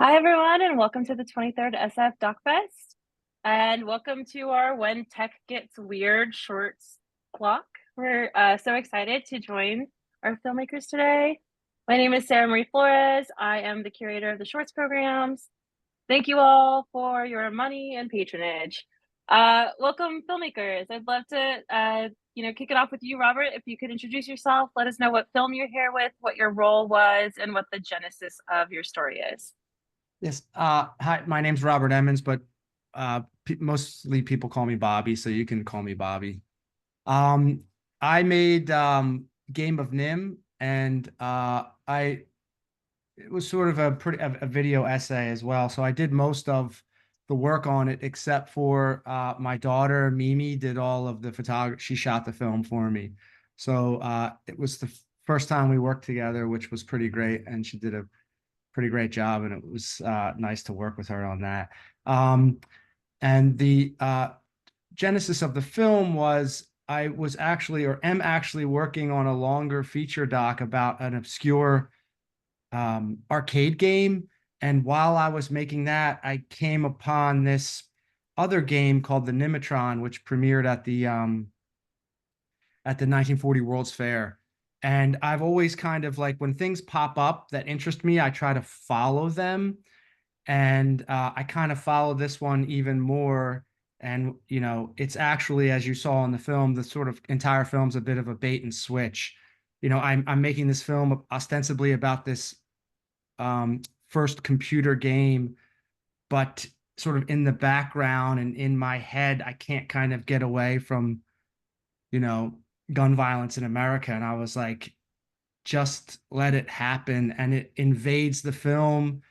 Hi, everyone, and welcome to the 23rd SF DocFest. And welcome to our When Tech Gets Weird shorts block. We're so excited to join our filmmakers today. My name is Sarah Marie Flores. I am the curator of the shorts programs. Thank you all for your money and patronage. Welcome, filmmakers. I'd love to kick it off with you, Robert. If you could introduce yourself, let us know what film you're here with, what your role was, and what the genesis of your story is. Yes. Hi, my name's Robert Emmons, but mostly people call me Bobby, so you can call me Bobby. Um, I made Game of Nim, and I it was sort of a video essay as well. So I did most of the work on it, except for my daughter Mimi did all of the photography. She shot the film for me. So it was the first time we worked together, which was pretty great, and she did a pretty great job, and it was nice to work with her on that. And the genesis of the film was I was actually, or am actually, working on a longer feature doc about an obscure arcade game. And while I was making that, I came upon this other game called the Nimatron, which premiered at the 1940 World's Fair. And I've always kind of like when things pop up that interest me, I try to follow them. And I kind of follow this one even more. And, it's actually, as you saw in the film, the sort of entire film's a bit of a bait and switch. I'm making this film ostensibly about this first computer game, but sort of in the background and in my head, I can't kind of get away from, you know, gun violence in America. And I was like, just let it happen. And it invades the film.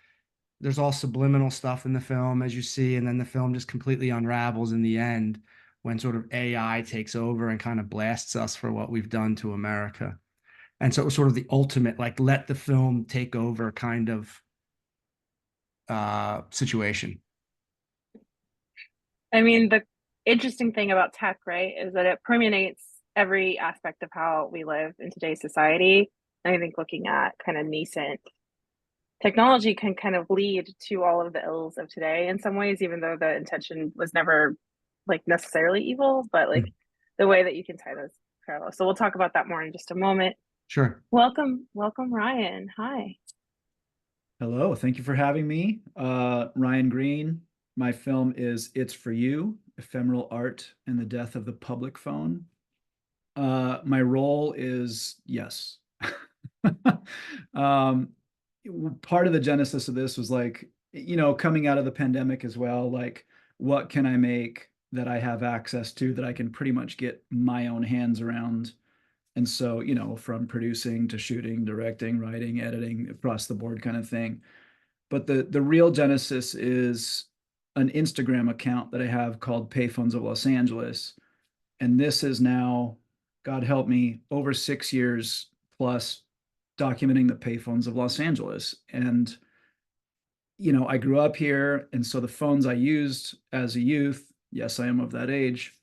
There's all subliminal stuff in the film, as you see. And then the film just completely unravels in the end when sort of AI takes over and kind of blasts us for what we've done to America. And so it was sort of the ultimate, like, let the film take over kind of situation. I mean, the interesting thing about tech, right, is that it permeates every aspect of how we live in today's society. And I think looking at kind of nascent technology can kind of lead to all of the ills of today in some ways, even though the intention was never like necessarily evil, but like Mm. the way that you can tie those parallels. So we'll talk about that more in just a moment. Sure. Welcome, Ryan. Hi. Hello, thank you for having me. Ryan Green. My film is It's For You, Ephemeral Art and the Death of the Public Phone. My role is, yes. Um, Part of the genesis of this was like, coming out of the pandemic as well, like, what can I make that I have access to that I can pretty much get my own hands around? And so, from producing to shooting, directing, writing, editing, across the board kind of thing. But the real genesis is an Instagram account that I have called Payphones of Los Angeles. And this is now, God help me, over 6 years plus documenting the payphones of Los Angeles. And, I grew up here. And so the phones I used as a youth, yes, I am of that age,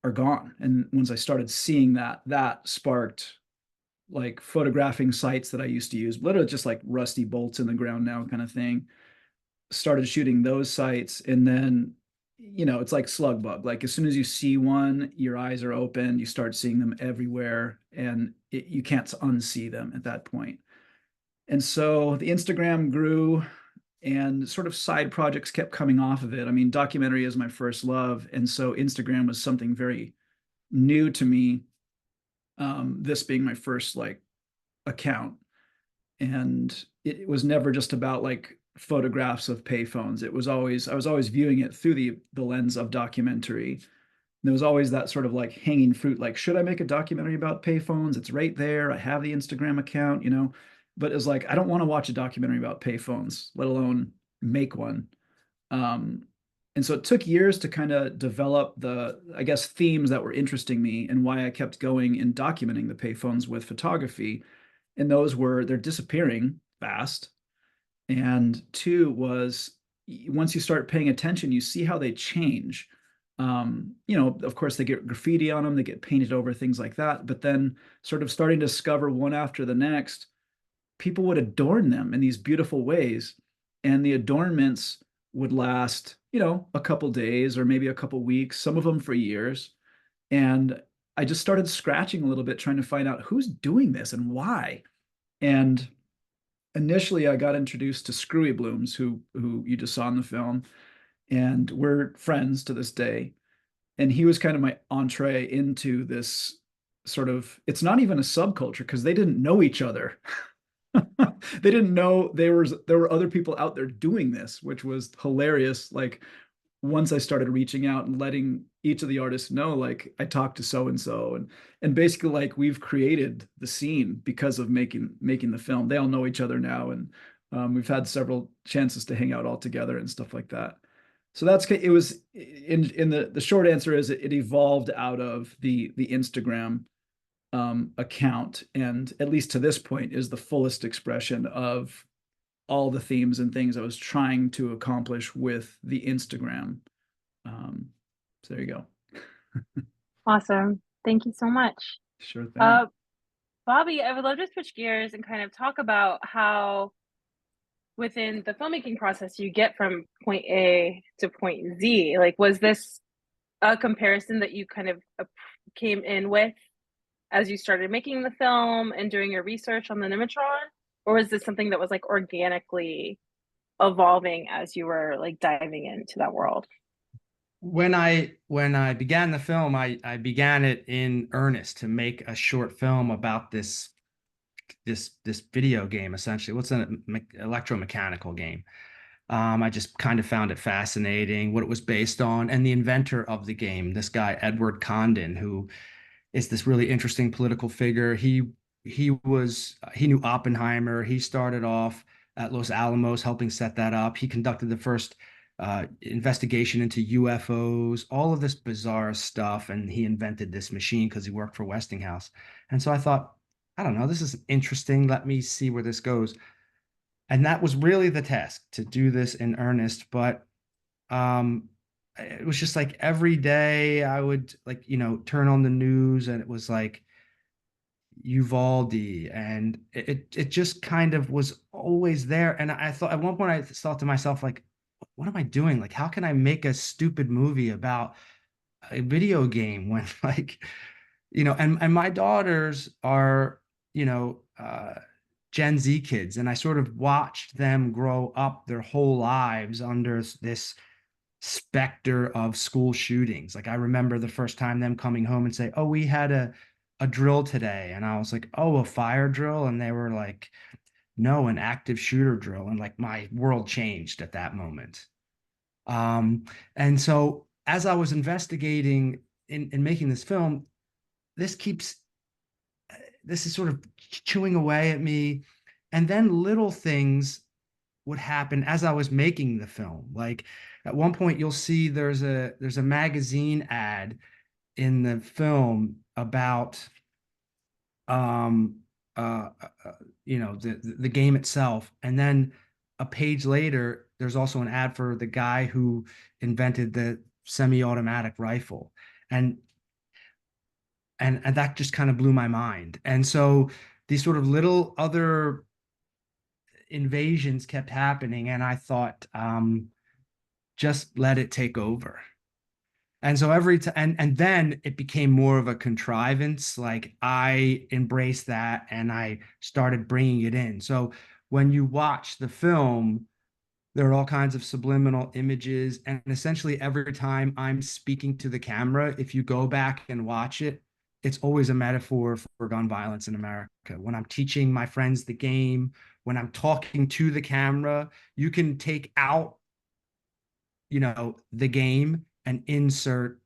are gone. And once I started seeing that, that sparked like photographing sites that I used to use, literally just like rusty bolts in the ground now kind of thing. Started shooting those sites. And then, it's like slug bug. Like as soon as you see one, your eyes are open, you start seeing them everywhere, and you can't unsee them at that point. And so the Instagram grew and sort of side projects kept coming off of it. I mean, documentary is my first love. And so Instagram was something very new to me. This being my first like account. And it was never just about like photographs of payphones. It was always, I was always viewing it through the lens of documentary. There was always that sort of like hanging fruit, like, should I make a documentary about payphones? It's right there. I have the Instagram account, but it's like, I don't want to watch a documentary about payphones, let alone make one. Um, and so it took years to kind of develop the, I guess, themes that were interesting me and why I kept going and documenting the payphones with photography. And those were, they're disappearing fast. And two was, once you start paying attention, you see how they change. Of course, they get graffiti on them, they get painted over, things like that. But then, sort of starting to discover one after the next, people would adorn them in these beautiful ways. and the adornments would last, you know, a couple days or maybe a couple weeks, some of them for years. And I just started scratching a little bit, trying to find out who's doing this and why. And initially, I got introduced to Screwy Blooms, who you just saw in the film, and we're friends to this day. And he was kind of my entree into this sort of, it's not even a subculture because they didn't know each other. They didn't know there were other people out there doing this, which was hilarious. Like once I started reaching out and letting each of the artists know, like I talked to so and so, and basically like we've created the scene because of making the film. They all know each other now, and we've had several chances to hang out all together and stuff like that. So it was in the short answer is it evolved out of the Instagram account, and at least to this point is the fullest expression of all the themes and things I was trying to accomplish with the Instagram. So there you go. Awesome. Thank you so much. Sure thing. Bobby, I would love to switch gears and kind of talk about how within the filmmaking process you get from point A to point Z. Like, was this a comparison that you kind of came in with as you started making the film and doing your research on the Nimatron? Or was this something that was like organically evolving as you were like diving into that world? When I began the film, I began it in earnest to make a short film about this video game, essentially. What's an electromechanical game? I just kind of found it fascinating what it was based on, and the inventor of the game, this guy Edward Condon, who is this really interesting political figure. He knew Oppenheimer. He started off at Los Alamos helping set that up. He conducted the first investigation into UFOs, all of this bizarre stuff, and he invented this machine because he worked for Westinghouse. And so I thought, I don't know, this is interesting. Let me see where this goes. And that was really the task, to do this in earnest. But it was just like every day I would, like, turn on the news and it was like Uvalde, and it just kind of was always there. And I thought at one point I thought to myself, like, what am I doing? Like, how can I make a stupid movie about a video game when like, and my daughters are, Gen Z kids, and I sort of watched them grow up their whole lives under this specter of school shootings. Like I remember the first time them coming home and say, "Oh, we had a drill today," and I was like, "Oh, a fire drill?" And they were like, "No, an active shooter drill." And like my world changed at that moment. And so as I was investigating in making this film, this is sort of chewing away at me. And then little things would happen as I was making the film. Like at one point you'll see there's a magazine ad in the film about the game itself, and then a page later there's also an ad for the guy who invented the semi-automatic rifle, and that just kind of blew my mind. And so these sort of little other invasions kept happening, and I thought, just let it take over. And so every time, and then it became more of a contrivance. Like I embraced that and I started bringing it in. So when you watch the film, there are all kinds of subliminal images. And essentially every time I'm speaking to the camera, if you go back and watch it, it's always a metaphor for gun violence in America. When I'm teaching my friends the game, when I'm talking to the camera, you can take out, the game and insert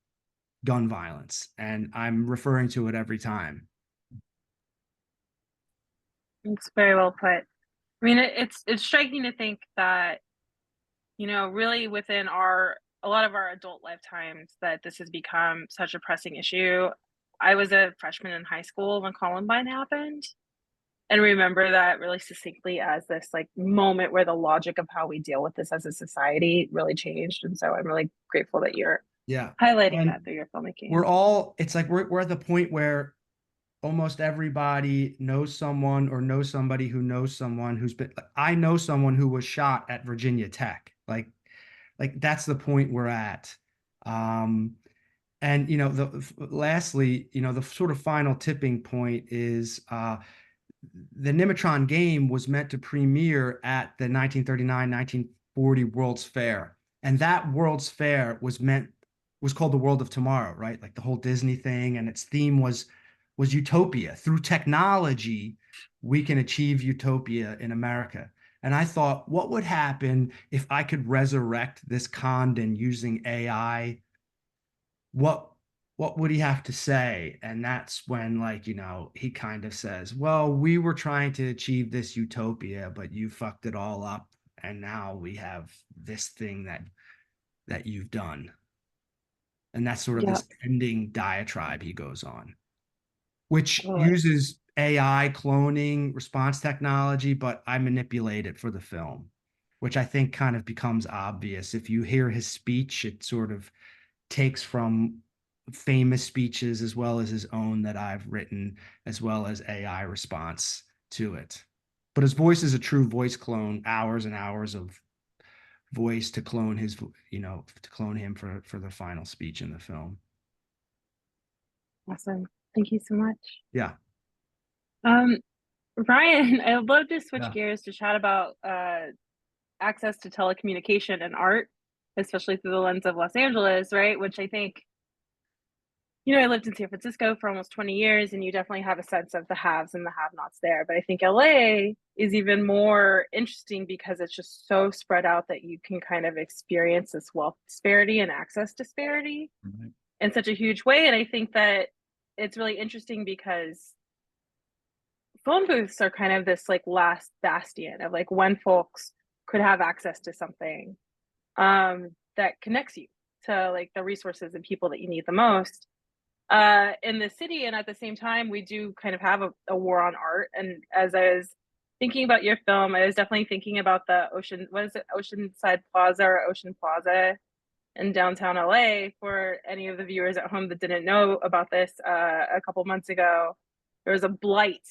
gun violence. And I'm referring to it every time. It's very well put. I mean, it's striking to think that, really within a lot of our adult lifetimes that this has become such a pressing issue. I was a freshman in high school when Columbine happened, and remember that really succinctly as this like moment where the logic of how we deal with this as a society really changed. And so I'm really grateful that you're Yeah. highlighting And that through your filmmaking. it's like we're at the point where almost everybody knows someone or knows somebody who knows someone who's been, I know someone who was shot at Virginia Tech. Like that's the point we're at. Um, and lastly, the sort of final tipping point is the Nimitron game was meant to premiere at the 1939-1940 World's Fair. And that World's Fair was called the World of Tomorrow, right? Like the whole Disney thing, and its theme was utopia. Through technology, we can achieve utopia in America. And I thought, what would happen if I could resurrect this Condon using AI? What would he have to say? And that's when, like, he kind of says, well, we were trying to achieve this utopia, but you fucked it all up. And now we have this thing that you've done. And that's sort of this ending diatribe he goes on, which uses AI cloning response technology, but I manipulate it for the film, which I think kind of becomes obvious. If you hear his speech, it sort of takes from famous speeches as well as his own that I've written, as well as AI response to it. But his voice is a true voice clone, hours and hours of voice to clone his, to clone him for the final speech in the film. Awesome. Thank you so much. Yeah. Ryan, I would love to switch gears to chat about access to telecommunication and art, especially through the lens of Los Angeles, right? Which I think, I lived in San Francisco for almost 20 years, and you definitely have a sense of the haves and the have-nots there. But I think LA is even more interesting because it's just so spread out that you can kind of experience this wealth disparity and access disparity in such a huge way. And I think that it's really interesting because phone booths are kind of this like last bastion of like when folks could have access to something that connects you to like the resources and people that you need the most in the city. And at the same time, we do kind of have a war on art. And as I was thinking about your film, I was definitely thinking about the Oceanside Plaza or Ocean Plaza in downtown LA. For any of the viewers at home that didn't know about this, a couple months ago, there was a blight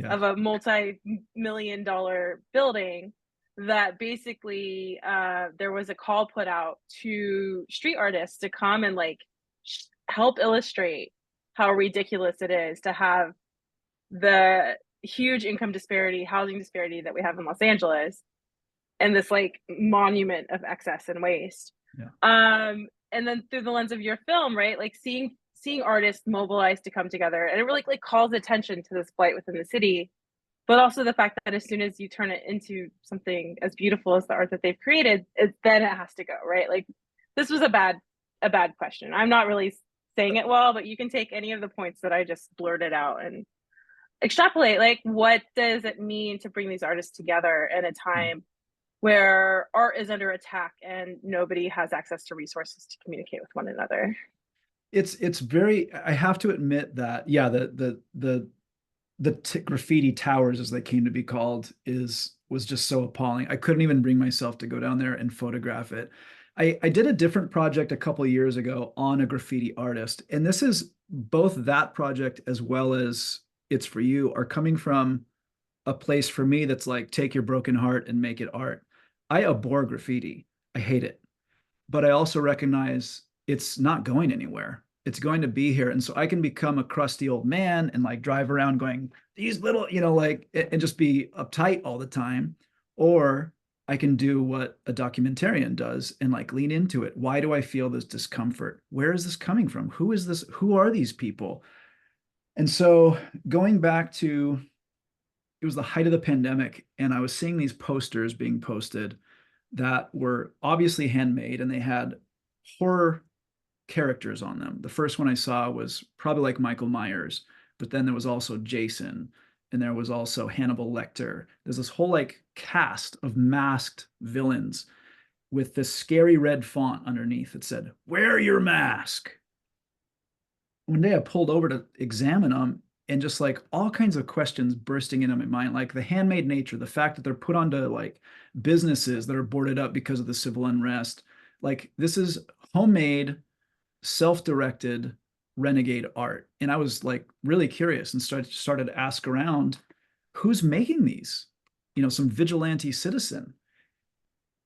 of a multi-million-dollar building that basically there was a call put out to street artists to come and like help illustrate how ridiculous it is to have the huge income disparity, housing disparity that we have in Los Angeles, and this like monument of excess and waste. And then through the lens of your film, right, like seeing artists mobilize to come together, and it really like calls attention to this blight within the city, but also the fact that as soon as you turn it into something as beautiful as the art that they've created, then it has to go, right? Like this was a bad question. I'm not really saying it well, but you can take any of the points that I just blurted out and extrapolate, like what does it mean to bring these artists together in a time where art is under attack and nobody has access to resources to communicate with one another? It's very, I have to admit that, the graffiti towers, as they came to be called, was just so appalling. I couldn't even bring myself to go down there and photograph it. I did a different project a couple of years ago on a graffiti artist, and this is both that project as well as It's For You are coming from a place for me that's like, take your broken heart and make it art. I abhor graffiti. I hate it. But I also recognize it's not going anywhere. It's going to be here. And so I can become a crusty old man and like drive around going, these little, like, and just be uptight all the time. Or I can do what a documentarian does and like lean into it. Why do I feel this discomfort? Where is this coming from? Who is this? Who are these people? And so going back to, it was the height of the pandemic, and I was seeing these posters being posted that were obviously handmade, and they had horror characters on them. The first one I saw was probably like Michael Myers, but then there was also Jason, and there was also Hannibal Lecter. There's this whole like cast of masked villains with this scary red font underneath that said, "Wear your mask." One day I pulled over to examine them, and just like all kinds of questions bursting into my mind, like the handmade nature, the fact that they're put onto like businesses that are boarded up because of the civil unrest. Like this is homemade, self-directed renegade art. And I was like really curious and started to ask around, who's making these? Some vigilante citizen.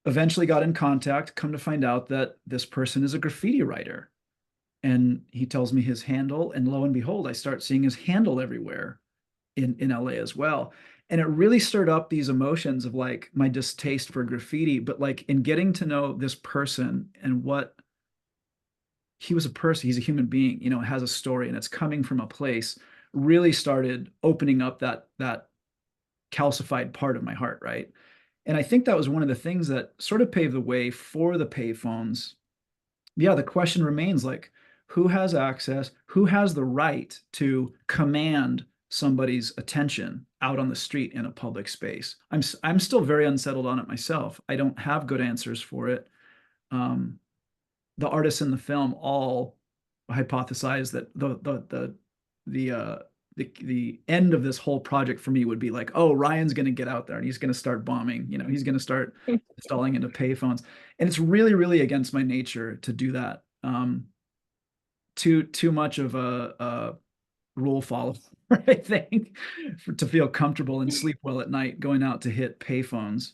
Eventually got in contact, come to find out that this person is a graffiti writer. And he tells me his handle, and lo and behold, I start seeing his handle everywhere in LA as well. And it really stirred up these emotions of like my distaste for graffiti, but like in getting to know this person and what he was a person, he's a human being, has a story and it's coming from a place, really started opening up that calcified part of my heart, right? And I think that was one of the things that sort of paved the way for the payphones. Yeah, the question remains like, who has access, who has the right to command somebody's attention out on the street in a public space? I'm still very unsettled on it myself. I don't have good answers for it. The artists in the film all hypothesize that the end of this whole project for me would be like, oh, Ryan's going to get out there and he's going to start bombing. He's going to start installing into payphones, and it's really, really against my nature to do that. Too much of a rule follower, I think, to feel comfortable and sleep well at night going out to hit payphones.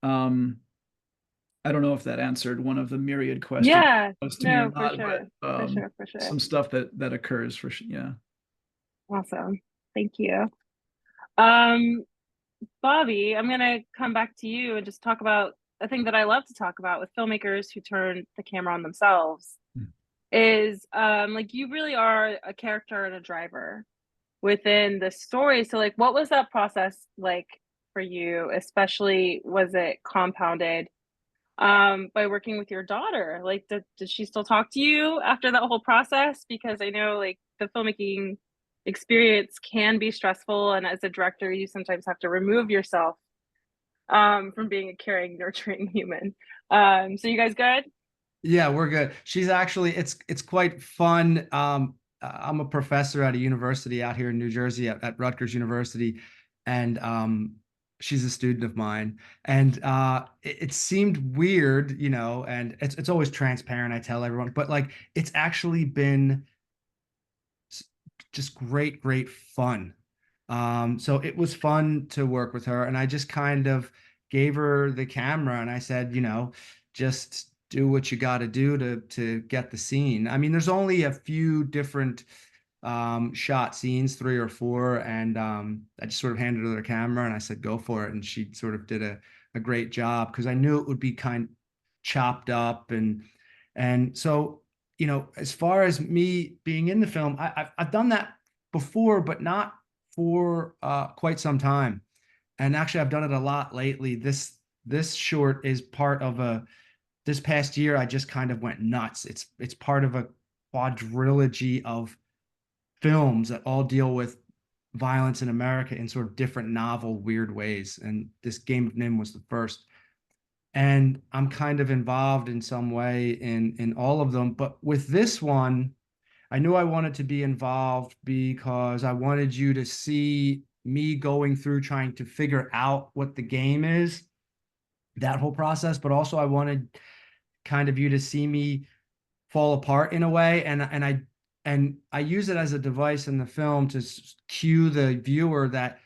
I don't know if that answered one of the myriad questions Yeah, to me or no, for not, sure. but For sure. some stuff that occurs for sure. Yeah. Awesome. Thank you. Bobby, I'm gonna come back to you and just talk about a thing that I love to talk about with filmmakers who turn the camera on themselves is like you really are a character and a driver within the story. So like what was that process like for you? Especially was it compounded by working with your daughter? Like did she still talk to you after that whole process? Because I know like the filmmaking experience can be stressful, and as a director you sometimes have to remove yourself from being a caring, nurturing human. So you guys good? Yeah, we're good. She's actually, it's quite fun. I'm a professor at a university out here in New Jersey at Rutgers University, and she's a student of mine. And it seemed weird, and it's always transparent. I tell everyone, but like it's actually been just great fun. So it was fun to work with her, and I just kind of gave her the camera and I said, just do what you got to do to get the scene. I mean, there's only a few different shot scenes, 3 or 4, and I just sort of handed her the camera and I said, go for it. And she sort of did a great job because I knew it would be kind of chopped up and so as far as me being in the film, I've done that before, but not for quite some time. And actually, I've done it a lot lately. This short is part of this past year, I just kind of went nuts. It's part of a quadrilogy of films that all deal with violence in America in sort of different novel, weird ways. And this Game of Nim was the first. And I'm kind of involved in some way in all of them. But with this one, I knew I wanted to be involved because I wanted you to see me going through trying to figure out what the game is, that whole process. But also I wanted kind of you to see me fall apart in a way. And I use it as a device in the film to cue the viewer that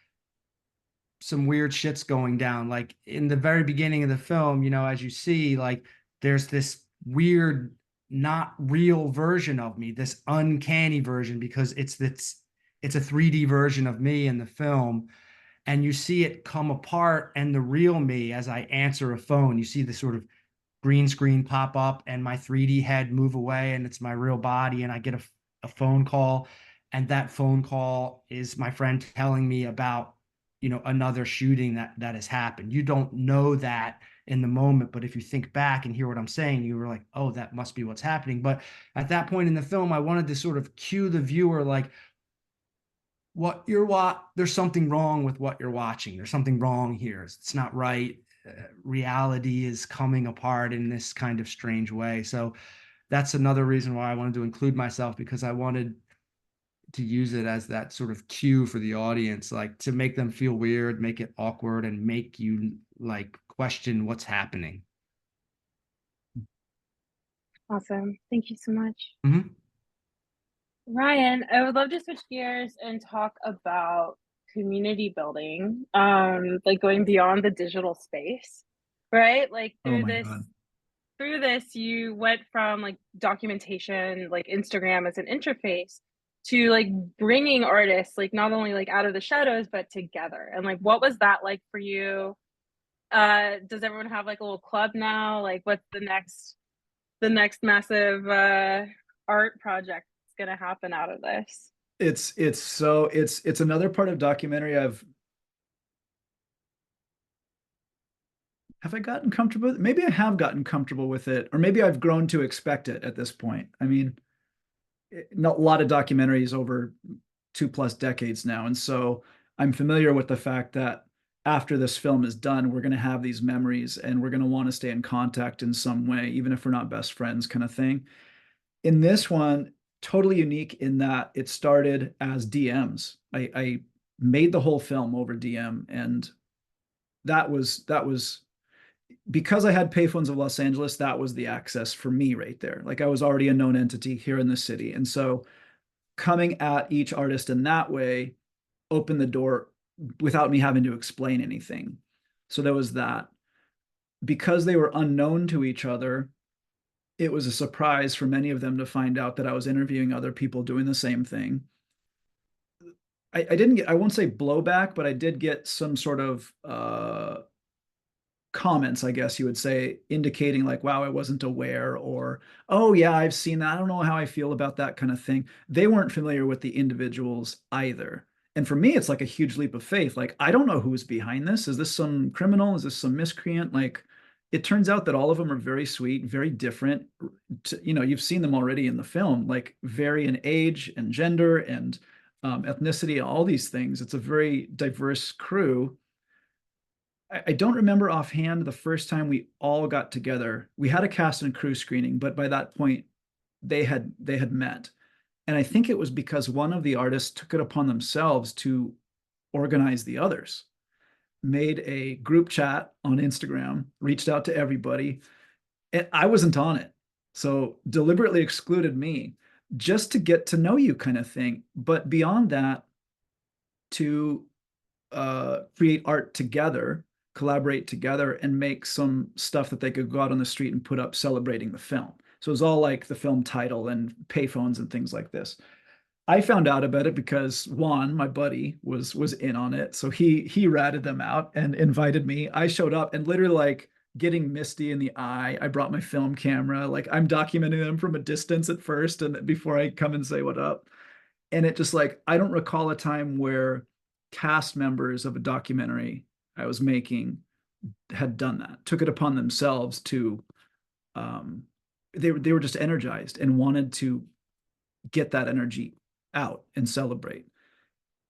some weird shit's going down. Like in the very beginning of the film, as you see, like there's this weird, not real version of me, this uncanny version, because it's a 3D version of me in the film. And you see it come apart, and the real me, as I answer a phone, you see the sort of green screen pop up and my 3D head move away, and it's my real body, and I get a phone call, and that phone call is my friend telling me about another shooting that has happened. You don't know that in the moment, but if you think back and hear what I'm saying, you were like, oh, that must be what's happening. But at that point in the film, I wanted to sort of cue the viewer like, there's something wrong with what you're watching. There's something wrong here. It's not right. Reality is coming apart in this kind of strange way. So that's another reason why I wanted to include myself, because I wanted to use it as that sort of cue for the audience, like to make them feel weird, make it awkward, and make you like question what's happening. Awesome. Thank you so much. Mm-hmm. Ryan, I would love to switch gears and talk about community building, like going beyond the digital space, right? Like Oh my God. through this, you went from like documentation, like Instagram as an interface, to like bringing artists, like not only like out of the shadows, but together. And like, what was that like for you? Does everyone have like a little club now? Like, what's the next massive art project that's gonna happen out of this? It's another part of documentary have I gotten comfortable with it? Maybe I have gotten comfortable with it, or maybe I've grown to expect it at this point. I mean, not a lot of documentaries over 2+ decades now. And so I'm familiar with the fact that after this film is done, we're going to have these memories and we're going to want to stay in contact in some way, even if we're not best friends, kind of thing. In this one, totally unique in that it started as DMs. I made the whole film over DM, and that was because I had Payphones of Los Angeles. That was the access for me right there. Like I was already a known entity here in the city, and so coming at each artist in that way opened the door without me having to explain anything. So there was that. Because they were unknown to each other, it was a surprise for many of them to find out that I was interviewing other people doing the same thing. I didn't get, I won't say blowback, but I did get some sort of comments, I guess you would say, indicating like, wow, I wasn't aware, or, oh yeah, I've seen that. I don't know how I feel about that kind of thing. They weren't familiar with the individuals either. And for me, it's like a huge leap of faith. Like, I don't know who's behind this. Is this some criminal? Is this some miscreant? Like, it turns out that all of them are very sweet, very different. You've seen them already in the film, like vary in age and gender and ethnicity, all these things. It's a very diverse crew. I don't remember offhand the first time we all got together. We had a cast and crew screening, but by that point, they had met. And I think it was because one of the artists took it upon themselves to organize the others, made a group chat on Instagram, reached out to everybody, and I wasn't on it. So deliberately excluded me just to get to know you kind of thing. But beyond that, to create art together, collaborate together, and make some stuff that they could go out on the street and put up celebrating the film. So it was all like the film title and payphones and things like this. I found out about it because Juan, my buddy, was in on it. So he ratted them out and invited me. I showed up and literally like getting misty in the eye. I brought my film camera. Like I'm documenting them from a distance at first and before I come and say what up. And it just like I don't recall a time where cast members of a documentary I was making had done that, took it upon themselves to um they were just energized and wanted to get that energy out and celebrate.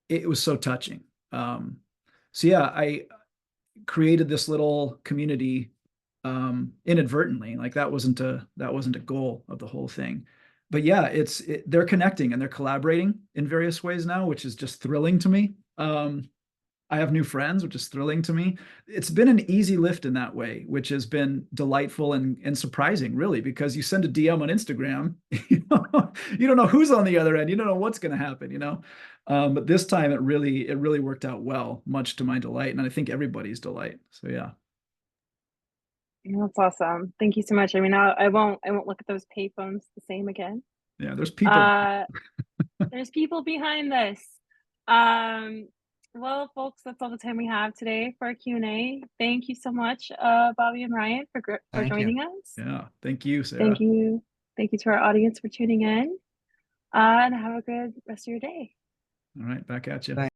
It was so touching. So yeah, I created this little community inadvertently. Like that wasn't a goal of the whole thing. But yeah, they're connecting and they're collaborating in various ways now, which is just thrilling to me. I have new friends, which is thrilling to me. It's been an easy lift in that way, which has been delightful and surprising, really, because you send a DM on Instagram, you don't know who's on the other end, you don't know what's going to happen. But this time it really worked out well, much to my delight, and I think everybody's delight. So yeah. That's awesome. Thank you so much. I mean, I won't look at those payphones the same again. Yeah, there's people. Uh, there's people behind this. Um, well, folks, that's all the time we have today for our Q&A. Thank you so much, Bobby and Ryan, for Thank you. joining us. Yeah, thank you, Sarah. Thank you. Thank you to our audience for tuning in. And have a good rest of your day. All right, back at you.